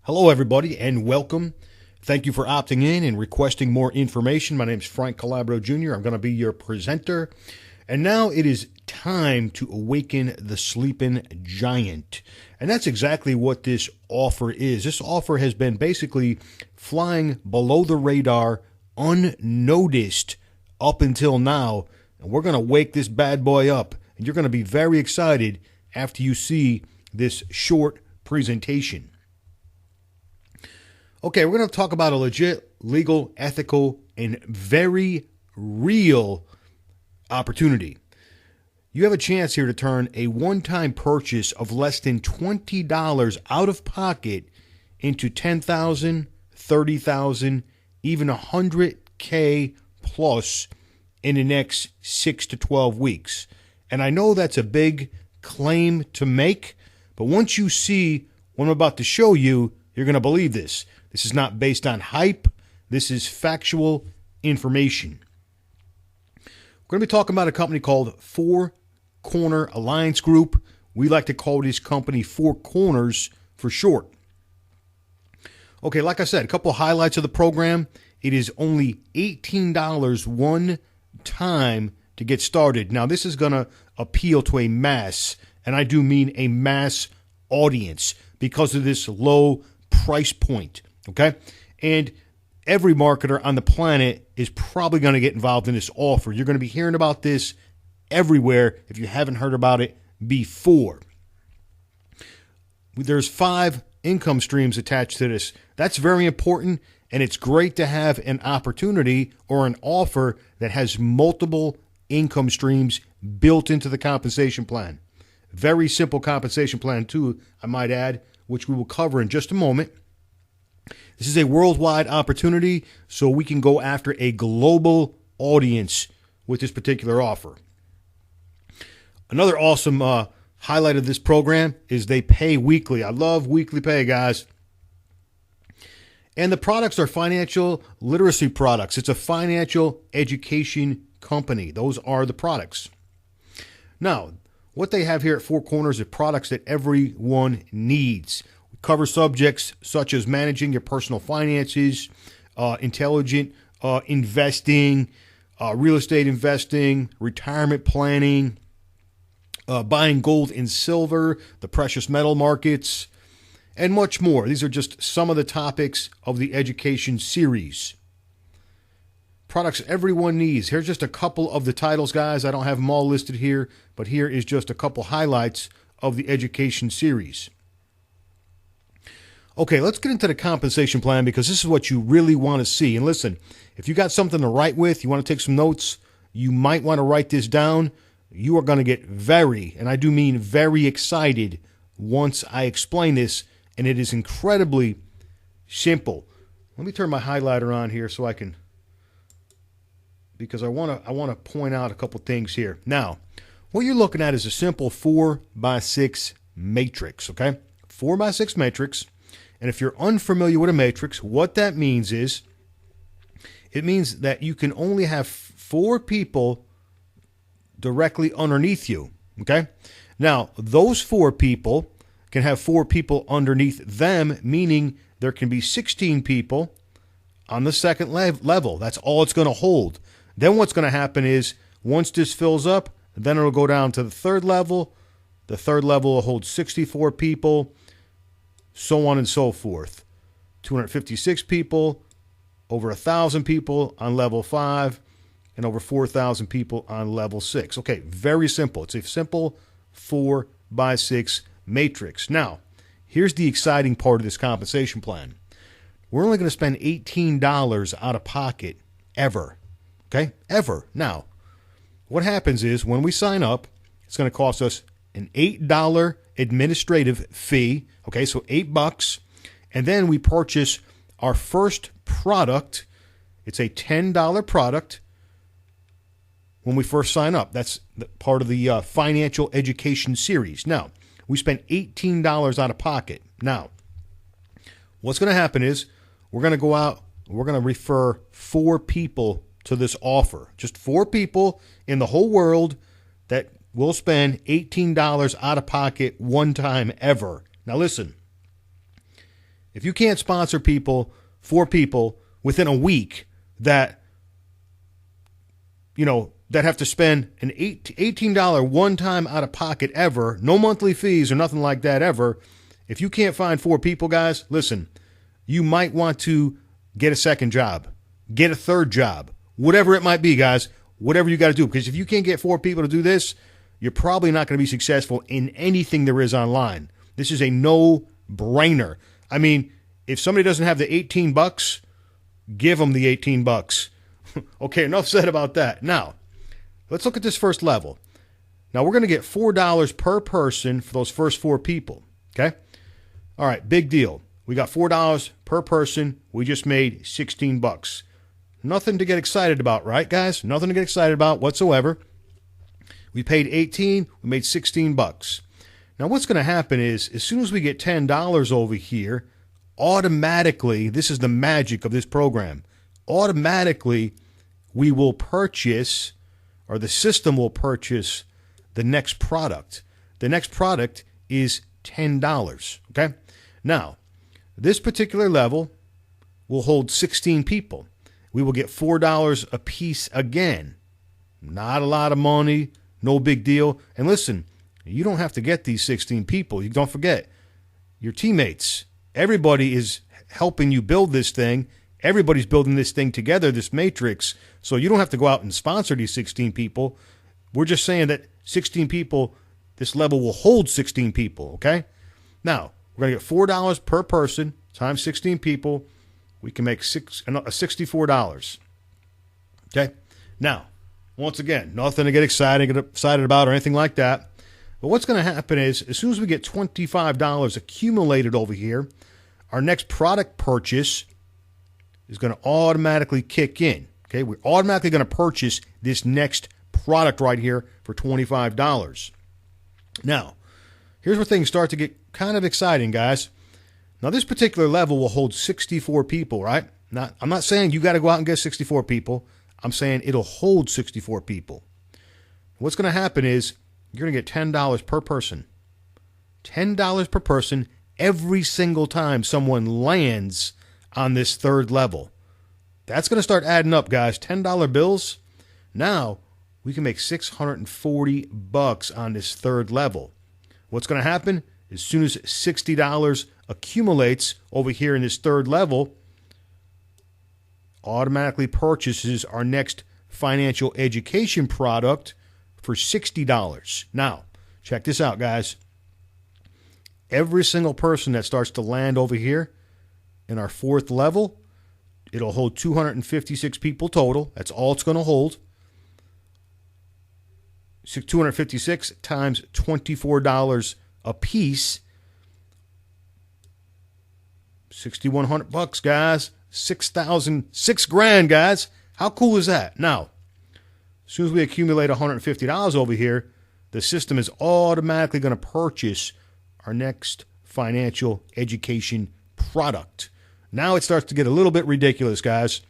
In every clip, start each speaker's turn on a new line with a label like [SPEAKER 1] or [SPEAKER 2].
[SPEAKER 1] Hello, everybody, and welcome. Thank you for opting in and requesting more information. My name is Frank Calabro Jr. I'm going to be your presenter. And now it is time to awaken the sleeping giant. And that's exactly what this offer is. This offer has been basically flying below the radar, unnoticed up until now. And we're going to wake this bad boy up. And you're going to be very excited after you see this short presentation. Okay, we're going to talk about a legit, legal, ethical, and very real opportunity. You have a chance here to turn a one-time purchase of less than $20 out of pocket into $10,000, $30,000, even $100K plus in the next 6 to 12 weeks. And I know that's a big claim to make, but once you see what I'm about to show you, you're going to believe this. This is not based on hype. This is factual information. We're going to be talking about a company called Four Corner Alliance Group. We like to call this company Four Corners for short. Okay, like I said, a couple of highlights of the program. It is only $18 one time to get started. Now, this is going to appeal to a mass, and I do mean a mass audience because of this low price point. Okay, and every marketer on the planet is probably going to get involved in this offer. You're going to be hearing about this everywhere if you haven't heard about it before. There's 5 income streams attached to this. That's very important, and it's great to have an opportunity or an offer that has multiple income streams built into the compensation plan. Very simple compensation plan, too, I might add, which we will cover in just a moment. This is a worldwide opportunity, so we can go after a global audience with this particular offer. Another awesome highlight of this program is they pay weekly. I love weekly pay, guys. And the products are financial literacy products. It's a financial education company. Those are the products. Now, what they have here at Four Corners are products that everyone needs. Cover subjects such as managing your personal finances, intelligent investing, real estate investing, retirement planning, buying gold and silver, the precious metal markets, and much more. These are just some of the topics of the education series. Products everyone needs. Here's just a couple of the titles, guys. I don't have them all listed here, but here is just a couple highlights of the education series. Okay, let's get into the compensation plan because this is what you really want to see. And listen, if you got something to write with, you want to take some notes, you might want to write this down. You are going to get very, and I do mean very excited once I explain this, and it is incredibly simple. Let me turn my highlighter on here so I can, because I want to point out a couple things here. Now, what you're looking at is a simple 4x6 matrix, okay? 4x6 matrix. And if you're unfamiliar with a matrix, what that means is it means that you can only have 4 people directly underneath you, okay? Now, those 4 people can have 4 people underneath them, meaning there can be 16 people on the second level. That's all it's going to hold. Then what's going to happen is once this fills up, then it'll go down to the third level. The third level will hold 64 people. So on and so forth. 256 people, over 1,000 people on level 5, and over 4,000 people on level 6. Okay, very simple. It's a simple 4x6 matrix. Now, here's the exciting part of this compensation plan. We're only going to spend $18 out of pocket ever. Okay, ever. Now, what happens is when we sign up, it's going to cost us an $8 administrative fee. Okay, so $8, and then we purchase our first product. It's a $10 product when we first sign up. That's part of the financial education series. Now, we spent $18 out of pocket. Now, what's going to happen is we're going to go out, we're going to refer 4 people to this offer. Just 4 people in the whole world that will spend $18 out of pocket one time ever. Now listen, If you can't sponsor people, 4 people within a week that, that have to spend an $18 one-time out-of-pocket ever, no monthly fees or nothing like that ever, if you can't find 4 people, guys, listen, you might want to get a second job, get a third job, whatever it might be, guys, whatever you got to do. Because if you can't get 4 people to do this, you're probably not going to be successful in anything there is online. This is a no-brainer. I mean, if somebody doesn't have the $18, give them the $18. Okay, enough said about that. Now, let's look at this first level. Now, we're going to get $4 per person for those first 4 people, okay? All right, big deal. We got $4 per person. We just made $16. Nothing to get excited about, right, guys? Nothing to get excited about whatsoever. We paid $18. We made $16. Now, what's going to happen is, as soon as we get $10 over here, automatically, this is the magic of this program, automatically we will purchase, or the system will purchase, the next product. The next product is $10, okay? Now, this particular level will hold 16 people. We will get $4 a piece again. Not a lot of money, no big deal. And listen, you don't have to get these 16 people. You don't forget, your teammates, everybody is helping you build this thing. Everybody's building this thing together, this matrix. So you don't have to go out and sponsor these 16 people. We're just saying that 16 people, this level will hold 16 people, okay? Now, we're going to get $4 per person times 16 people. We can make $64. Okay? Now, once again, nothing to get excited about or anything like that. But what's going to happen is, as soon as we get $25 accumulated over here, our next product purchase is going to automatically kick in. Okay? We're automatically going to purchase this next product right here for $25. Now, here's where things start to get kind of exciting, guys. Now, this particular level will hold 64 people, right? Now, I'm not saying you got to go out and get 64 people. I'm saying it'll hold 64 people. What's going to happen is you're going to get $10 per person. $10 per person every single time someone lands on this third level. That's going to start adding up, guys. $10 bills. Now, we can make $640 on this third level. What's going to happen? As soon as $60 accumulates over here in this third level, automatically purchases our next financial education product for $60. Now, check this out, guys. Every single person that starts to land over here in our fourth level, it'll hold 256 people total. That's all it's going to hold. 256 times $24 a piece. $6,100, guys. $6,000, guys. How cool is that? Now, as soon as we accumulate $150 over here, the system is automatically going to purchase our next financial education product. Now it starts to get a little bit ridiculous, guys.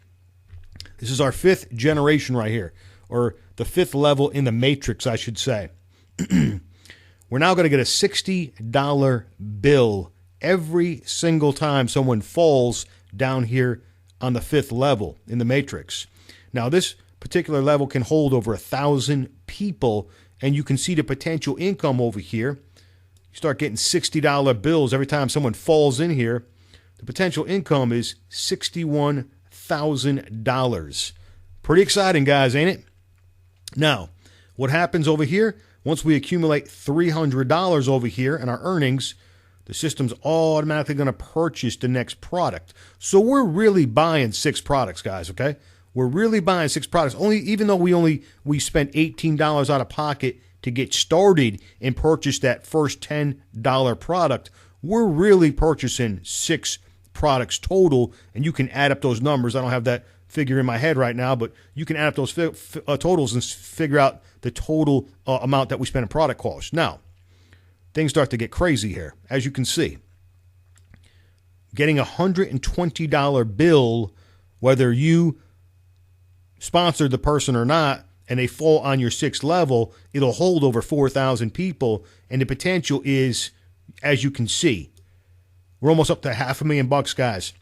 [SPEAKER 1] This is our 5th generation right here, or the 5th level in the matrix, I should say. We're now going to get a $60 bill every single time someone falls down here on the 5th level in the matrix. Now, this particular level can hold over 1,000 people, and you can see the potential income over here. You start getting $60 bills every time someone falls in here. The potential income is $61,000. Pretty exciting, guys, ain't it? Now, what happens over here? Once we accumulate $300 over here in our earnings, the system's automatically going to purchase the next product. So we're really buying 6 products, guys, okay? We're really buying 6 products. Even though we spent $18 out of pocket to get started and purchase that first $10 product, we're really purchasing 6 products total, and you can add up those numbers. I don't have that figure in my head right now, but you can add up those totals and figure out the total amount that we spent in product cost. Now, things start to get crazy here, as you can see. Getting a $120 bill, whether you sponsored the person or not, and they fall on your 6th level, it'll hold over 4,000 people, and the potential is, as you can see, We're almost up to $500,000, guys.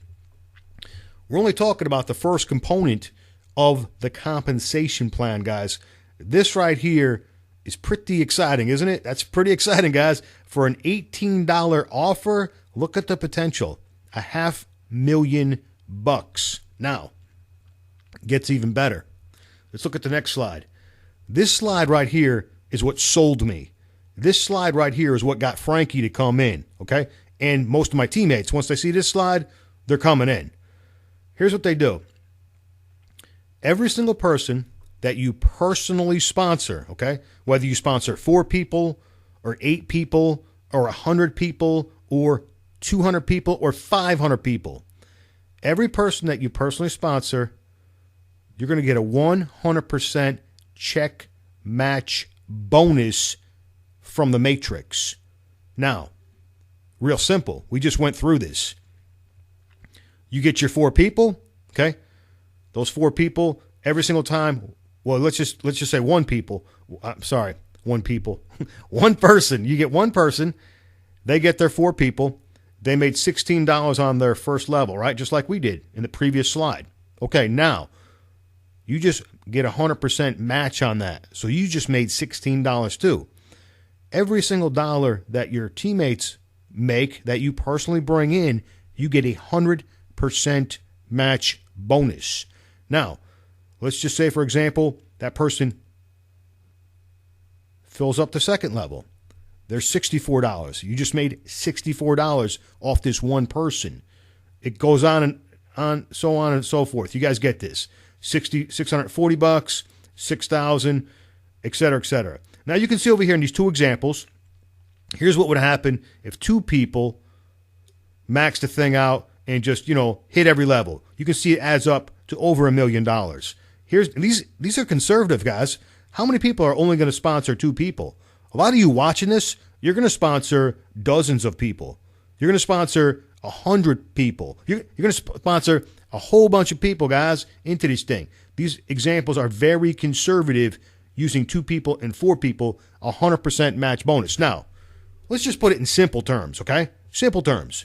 [SPEAKER 1] We're only talking about the first component of the compensation plan, guys. This right here is pretty exciting, isn't it? That's pretty exciting, guys. For an $18 offer, look at the potential. $500,000. Now, it gets even better. Let's look at the next slide. This slide right here is what sold me. This slide right here is what got Frankie to come in, okay? And most of my teammates, once they see this slide, they're coming in. Here's what they do. Every single person that you personally sponsor, okay, whether you sponsor 4 people or 8 people or 100 people or 200 people or 500 people, every person that you personally sponsor, you're going to get a 100% check match bonus from the matrix. Now, real simple. We just went through this. You get your 4 people, okay? Those 4 people every single time. Well, let's just say 1 people. I'm sorry, 1 people. 1 person. You get 1 person. They get their 4 people. They made $16 on their first level, right? Just like we did in the previous slide. Okay, now you just get 100% match on that. So you just made $16 too. Every single dollar that your teammates make that you personally bring in, you get 100% match bonus. Now, let's just say, for example, that person fills up the second level. There's $64. You just made $64 off this 1 person. It goes on and so forth. You guys get this. $640, $6,000, et cetera, et cetera. Now you can see over here in these 2 examples, here's what would happen if 2 people max the thing out and just, hit every level. You can see it adds up to over $1 million. These are conservative, guys. How many people are only going to sponsor 2 people? A lot of you watching this, you're going to sponsor dozens of people. You're going to sponsor 100 people. You're going to sponsor a whole bunch of people, guys, into this thing. These examples are very conservative, using 2 people and 4 people, 100% match bonus. Now, let's just put it in simple terms, okay? Simple terms.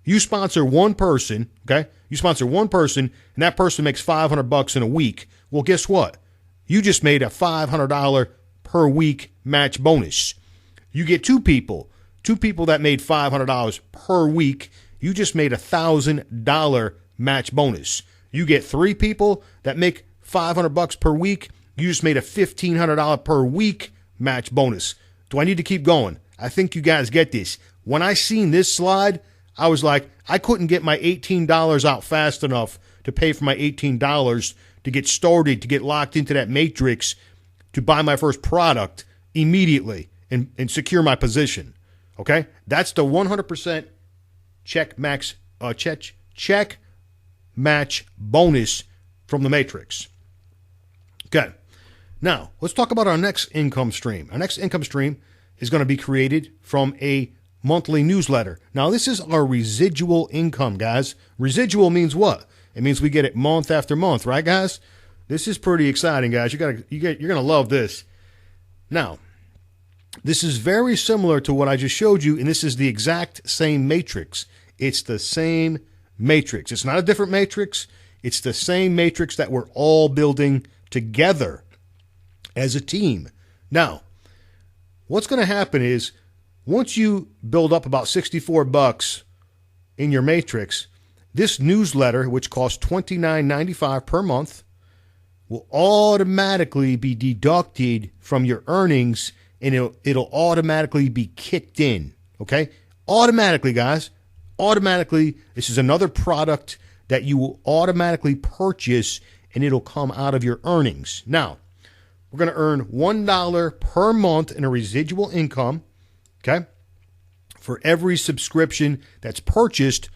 [SPEAKER 1] You sponsor 1 person, okay? You sponsor 1 person, and that person makes $500 in a week. Well, guess what? You just made a $500 per week match bonus. You get 2 people that made $500 per week. You just made a $1,000 match bonus. You get 3 people that make $500 per week. You just made a $1,500 per week match bonus. Do I need to keep going? I think you guys get this. When I seen this slide, I was like, I couldn't get my $18 out fast enough to pay for my $18 to get started, to get locked into that matrix, to buy my first product immediately and secure my position. Okay? That's the 100% check match bonus from the matrix. Okay. Now, let's talk about our next income stream. Our next income stream is going to be created from a monthly newsletter. Now, this is our residual income, guys. Residual means what? It means we get it month after month, right, guys? This is pretty exciting, guys. You're going to love this. Now, this is very similar to what I just showed you, and this is the exact same matrix. It's the same matrix. It's not a different matrix. It's the same matrix that we're all building together as a team. Now, what's going to happen is once you build up about $64 in your matrix, this newsletter, which costs $29.95 per month, will automatically be deducted from your earnings, and it'll automatically be kicked in. Okay? Automatically, guys. Automatically. This is another product that you will automatically purchase, and it'll come out of your earnings. Now, we're going to earn $1 per month in a residual income, okay, for every subscription that's purchased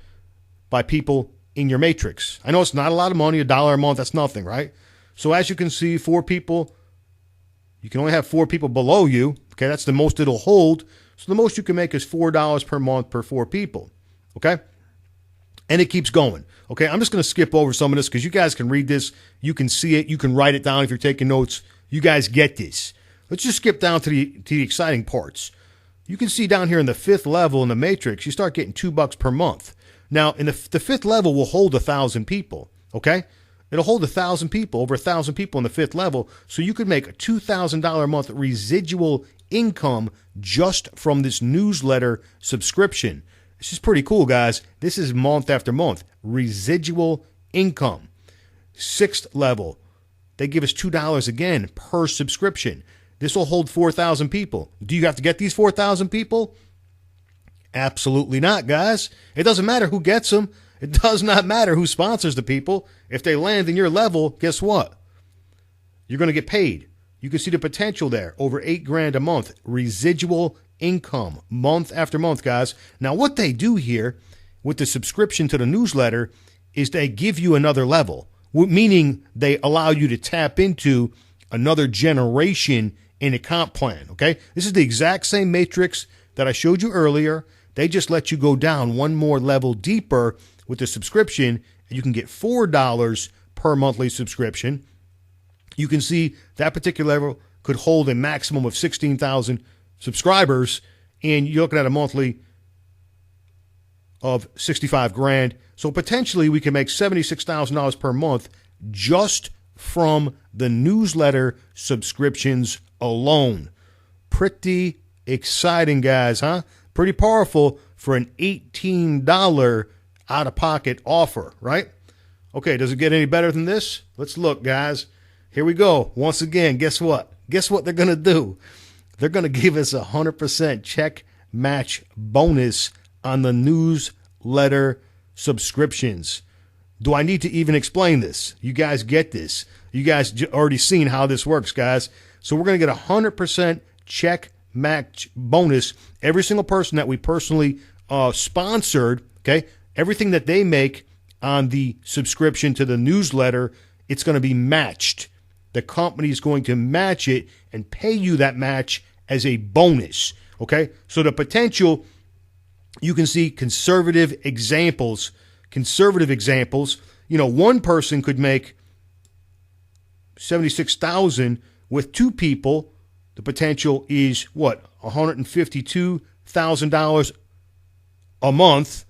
[SPEAKER 1] by people in your matrix. I know it's not a lot of money, $1 a month, that's nothing, right? So as you can see, 4 people, you can only have 4 people below you, okay? That's the most it'll hold. So the most you can make is $4 per month per 4 people, okay? And it keeps going. Okay, I'm just going to skip over some of this because you guys can read this. You can see it. You can write it down if you're taking notes. You guys get this. Let's just skip down to the exciting parts. you can see down here in the 5th level in the matrix, you start getting $2 per month. Now, in the 5th level will hold 1,000 people, okay? It'll hold 1,000 people, over 1,000 people in the 5th level, so you could make a $2,000 a month residual income just from this newsletter subscription. This is pretty cool, guys. This is month after month. Residual income. 6th level, they give us $2 again per subscription. This will hold 4,000 people. Do you have to get these 4,000 people? Absolutely not, guys. It doesn't matter who gets them. It does not matter who sponsors the people. If they land in your level, guess what? You're going to get paid. You can see the potential there. Over $8,000 a month. Residual income. Month after month, guys. Now, what they do here with the subscription to the newsletter is they give you another level, meaning they allow you to tap into another generation in a comp plan, okay? This is the exact same matrix that I showed you earlier. They just let you go down one more level deeper with the subscription, and you can get $4 per monthly subscription. You can see that particular level could hold a maximum of 16,000 subscribers, and you're looking at a monthly of $65,000. So potentially we can make $76,000 per month just from the newsletter subscriptions alone. Pretty exciting, guys, huh? Pretty powerful for an $18 out-of-pocket offer, right? Okay, does it get any better than this? Let's look, guys. Here we go. Once again, guess what? Guess what they're going to do? They're going to give us a 100% check match bonus on the newsletter subscriptions. Do I need to even explain this? You guys get this. You guys already seen how this works, guys. So we're going to get a 100% check match bonus. Every single person that we personally sponsored, okay, everything that they make on the subscription to the newsletter, it's going to be matched. The company is going to match it and pay you that match as a bonus, okay? So the potential, you can see conservative examples. You know, one person could make $76,000 with 2 people. The potential is what? $152,000 a month.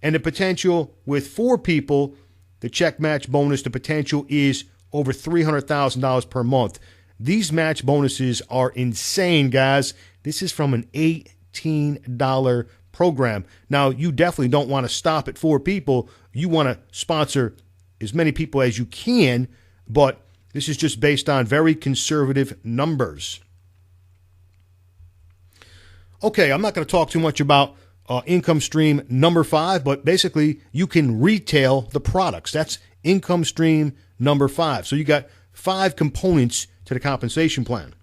[SPEAKER 1] And the potential with 4 people, the check match bonus, the potential is over $300,000 per month. These match bonuses are insane, guys. This is from an $18 program. Now, you definitely don't want to stop at 4 people. You want to sponsor as many people as you can, but this is just based on very conservative numbers. Okay, I'm not going to talk too much about income stream number 5, but basically you can retail the products. That's income stream number 5. So you got 5 components to the compensation plan.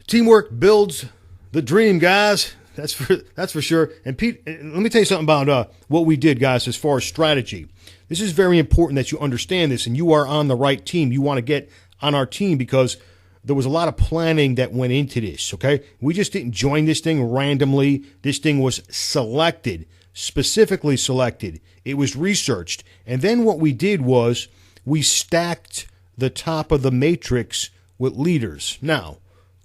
[SPEAKER 1] Teamwork builds the dream, guys. That's for sure. And Pete, let me tell you something about what we did, guys, as far as strategy. This is very important that you understand this, and you are on the right team. You want to get on our team because there was a lot of planning that went into this, okay? We just didn't join this thing randomly. This thing was selected, specifically selected. It was researched. And then what we did was we stacked the top of the matrix with leaders. Now,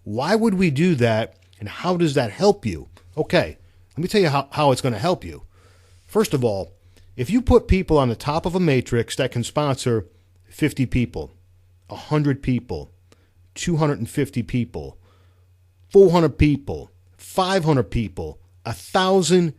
[SPEAKER 1] why would we do that, and how does that help you? Okay, let me tell you how it's going to help you. First of all, if you put people on the top of a matrix that can sponsor 50 people, 100 people, 250 people, 400 people, 500 people, 1,000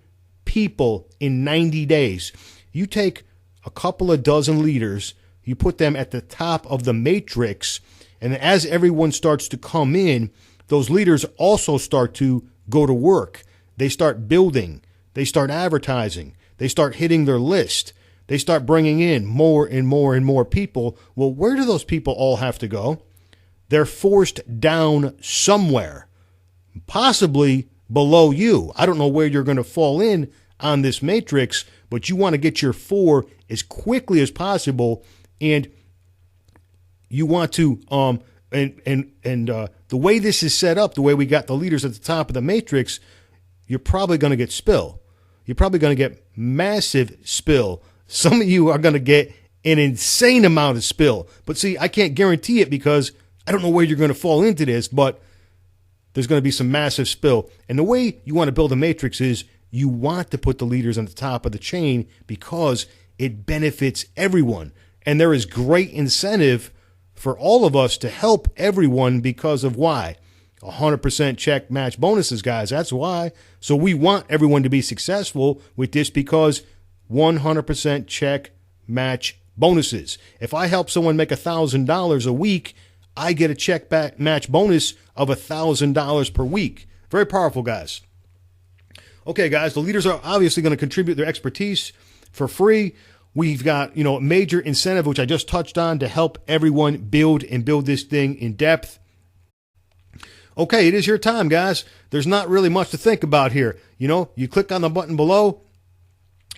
[SPEAKER 1] people in 90 days, you take a couple of dozen leaders, you put them at the top of the matrix, and as everyone starts to come in, those leaders also start to go to work. They start building. They start advertising. They start hitting their list. They start bringing in more and more and more people. Well, where do those people all have to go? They're forced down somewhere, possibly below you. I don't know where you're going to fall in on this matrix, but you want to get your 4 as quickly as possible, and you want to the way this is set up, the way we got the leaders at the top of the matrix, you're probably going to get spill. You're probably going to get massive spill. Some of you are going to get an insane amount of spill. But see, I can't guarantee it because I don't know where you're going to fall into this, but there's going to be some massive spill. And the way you want to build a matrix is you want to put the leaders on the top of the chain because it benefits everyone. And there is great incentive for all of us to help everyone because of why? 100% check match bonuses, guys. That's why. So we want everyone to be successful with this because 100% check match bonuses. If I help someone make $1,000 a week, I get a check back match bonus of $1,000 per week. Very powerful, guys. Okay, guys, the leaders are obviously going to contribute their expertise for free. We've got, a major incentive, which I just touched on, to help everyone build this thing in depth. Okay, it is your time, guys. There's not really much to think about here. You click on the button below.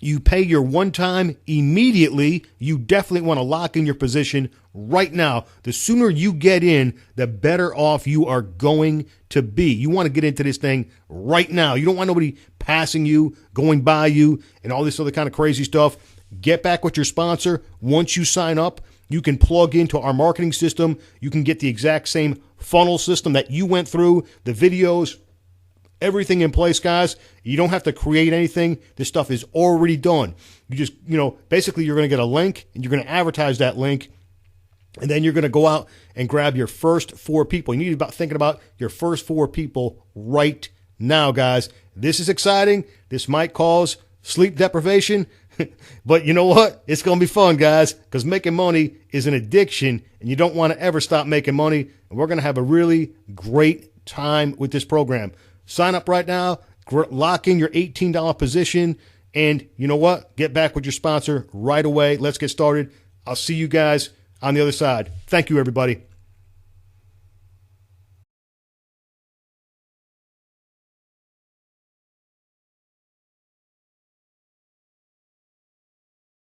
[SPEAKER 1] You pay your one time immediately. You definitely want to lock in your position right now. The sooner you get in, the better off you are going to be. You want to get into this thing right now. You don't want nobody passing you, going by you, and all this other kind of crazy stuff. Get back with your sponsor. Once you sign up, you can plug into our marketing system. You can get the exact same funnel system that you went through, the videos, everything in place, guys. You don't have to create anything. This stuff is already done. You just, basically you're going to get a link and you're going to advertise that link. And then you're going to go out and grab your first 4 people. You need to be thinking about your first 4 people right now, guys. This is exciting. This might cause sleep deprivation. But you know what? It's going to be fun, guys, because making money is an addiction, and you don't want to ever stop making money. And we're going to have a really great time with this program. Sign up right now, lock in your $18 position, and you know what? Get back with your sponsor right away. Let's get started. I'll see you guys on the other side. Thank you, everybody.